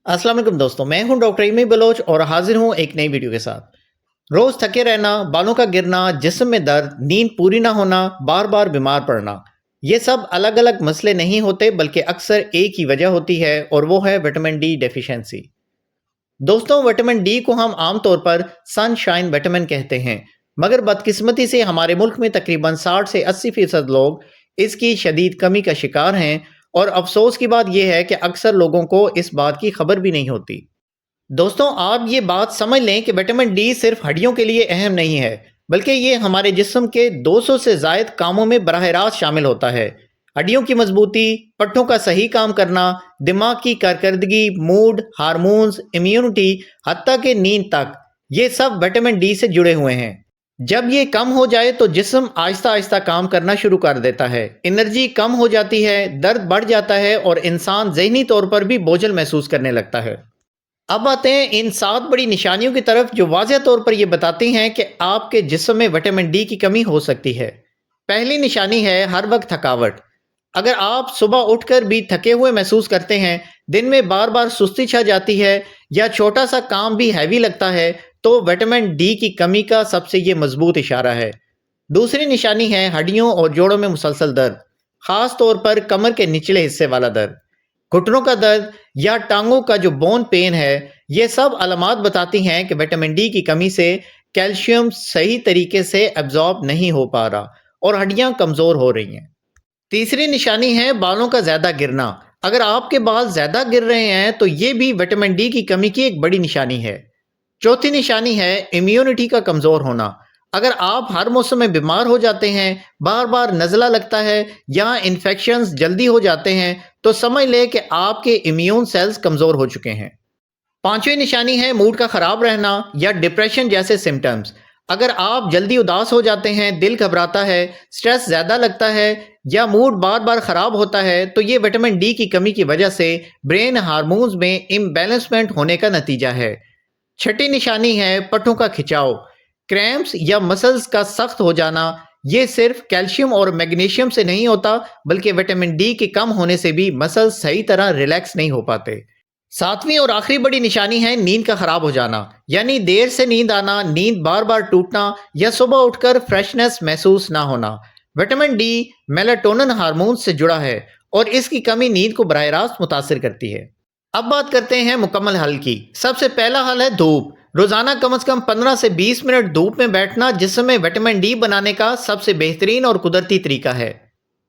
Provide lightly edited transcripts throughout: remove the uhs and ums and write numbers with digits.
अस्सलाम वालेकुम दोस्तों, मैं हूं डॉक्टर इमी बलोच और हाजिर हूं एक नई वीडियो के साथ। रोज थके रहना, बालों का गिरना, जिस्म में दर्द, नींद पूरी ना होना, बार बार बीमार पड़ना, ये सब अलग अलग मसले नहीं होते बल्कि अक्सर एक ही वजह होती है और वो है विटामिन डी डेफिशिएंसी। दोस्तों, विटामिन डी को हम आमतौर पर सनशाइन विटामिन कहते हैं, मगर बदकिस्मती से हमारे मुल्क में तकरीबन 60 से 80% लोग इसकी शदीद कमी का शिकार हैं। और अफसोस की बात यह है कि अक्सर लोगों को इस बात की खबर भी नहीं होती। दोस्तों, आप ये बात समझ लें कि विटामिन डी सिर्फ हड्डियों के लिए अहम नहीं है, बल्कि ये हमारे जिस्म के 200 से ज़ायद कामों में बराह रास्त शामिल होता है। हड्डियों की मजबूती, पट्टों का सही काम करना, दिमाग की कारकर्दगी, मूड, हार्मोन्स, इम्यूनिटी, हत्ता कि नींद तक, ये सब विटामिन डी से जुड़े हुए हैं। जब ये कम हो जाए तो जिस्म आहिस्ता आहिस्ता काम करना शुरू कर देता है, एनर्जी कम हो जाती है, दर्द बढ़ जाता है और इंसान ज़हनी तौर पर भी बोझल महसूस करने लगता है। अब आते हैं इन 7 बड़ी निशानियों की तरफ जो वाज़ेह तौर पर यह बताती हैं कि आपके जिस्म में विटामिन डी की कमी हो सकती है। पहली निशानी है हर वक्त थकावट। अगर आप सुबह उठकर भी थके हुए महसूस करते हैं, दिन में बार बार सुस्ती छा जाती है या छोटा सा काम भी हैवी लगता है, तो विटामिन डी की कमी का सबसे ये मजबूत इशारा है। दूसरी निशानी है हड्डियों और जोड़ों में मुसलसल दर्द, खास तौर पर कमर के निचले हिस्से वाला दर्द, घुटनों का दर्द या टांगों का जो बोन पेन है। ये सब अलामात बताती हैं कि विटामिन डी की कमी से कैल्शियम सही तरीके से एब्जॉर्ब नहीं हो पा रहा और हड्डियां कमजोर हो रही हैं। तीसरी निशानी है बालों का ज्यादा गिरना। अगर आपके बाल ज्यादा गिर रहे हैं तो ये भी विटामिन डी की कमी की एक बड़ी निशानी है। चौथी निशानी है इम्यूनिटी का कमजोर होना। अगर आप हर मौसम में बीमार हो जाते हैं, बार बार नज़ला लगता है या इन्फेक्शंस जल्दी हो जाते हैं, तो समझ लें कि आपके इम्यून सेल्स कमजोर हो चुके हैं। पांचवी निशानी है मूड का खराब रहना या डिप्रेशन जैसे सिम्टम्स। अगर आप जल्दी उदास हो जाते हैं, दिल घबराता है, स्ट्रेस ज़्यादा लगता है या मूड बार बार ख़राब होता है, तो ये विटामिन डी की कमी की वजह से ब्रेन हार्मोन्स में इम्बैलेंसमेंट होने का नतीजा है। छठी निशानी है पट्टों का खिंचाव, क्रैम्प्स या मसल्स का सख्त हो जाना। ये सिर्फ कैल्शियम और मैग्नीशियम से नहीं होता, बल्कि विटामिन डी के कम होने से भी मसल्स सही तरह रिलैक्स नहीं हो पाते। सातवीं और आखिरी बड़ी निशानी है नींद का खराब हो जाना, यानी देर से नींद आना, नींद बार बार टूटना या सुबह उठकर फ्रेशनेस महसूस ना होना। विटामिन डी मेलाटोनिन हार्मोन से जुड़ा है और इसकी कमी नींद को बराह रास्त मुतासिर करती है। अब बात करते हैं मुकम्मल हल की। सबसे पहला हल है धूप। रोजाना कम से कम 15 से 20 मिनट धूप में बैठना जिस्म में विटामिन डी बनाने का सबसे बेहतरीन और कुदरती तरीका है।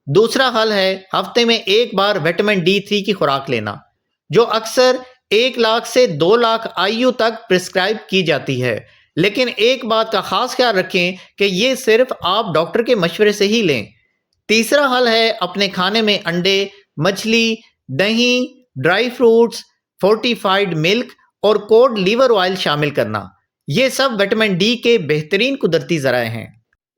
दूसरा हल है हफ्ते में एक बार विटामिन डी 3 की खुराक लेना, जो अक्सर 1 लाख से 2 लाख आईयू तक प्रिस्क्राइब की जाती है। लेकिन एक बात का खास ख्याल रखें कि ये सिर्फ आप डॉक्टर के मशवरे से ही लें। तीसरा हल है अपने खाने में अंडे, मछली, दही, ड्राई फ्रूट्स, फोर्टिफाइड मिल्क और कोड लीवर ऑयल शामिल करना। ये सब विटामिन डी के बेहतरीन कुदरती ज़राए हैं।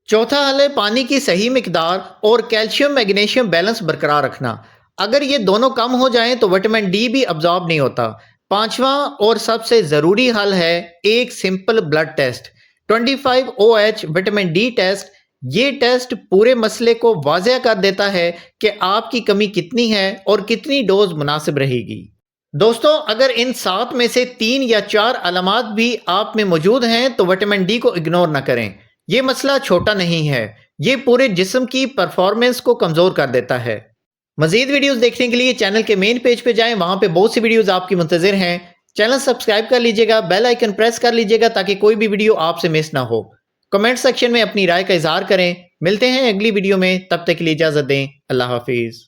चौथा हल है पानी की सही मिकदार और कैल्शियम मैग्नीशियम बैलेंस बरकरार रखना। अगर ये दोनों कम हो जाएं तो विटामिन डी भी अब्जॉर्ब नहीं होता। पांचवा और सबसे ज़रूरी हल है एक simple blood test, 25OH vitamin D test. ये टेस्ट पूरे मसले को वाज़ेह कर देता है कि आपकी कमी कितनी है और कितनी डोज मुनासिब रहेगी। दोस्तों, अगर इन 7 में से 3 या 4 अलामात भी आप में मौजूद हैं तो विटामिन डी को इग्नोर ना करें। ये मसला छोटा नहीं है, ये पूरे जिस्म की परफॉर्मेंस को कमज़ोर कर देता है। मज़ीद वीडियोस देखने के लिए चैनल के मेन पेज पे जाएं, वहां पे बहुत सी वीडियोस आपकी मुंतज़िर हैं। चैनल सब्सक्राइब कर लीजिएगा, बेल आइकन प्रेस कर लीजिएगा ताकि कोई भी वीडियो आपसे मिस ना हो। कमेंट सेक्शन में अपनी राय का इजहार करें। मिलते हैं अगली वीडियो में, तब तक के लिए इजाज़त दें। अल्लाह हाफिज़।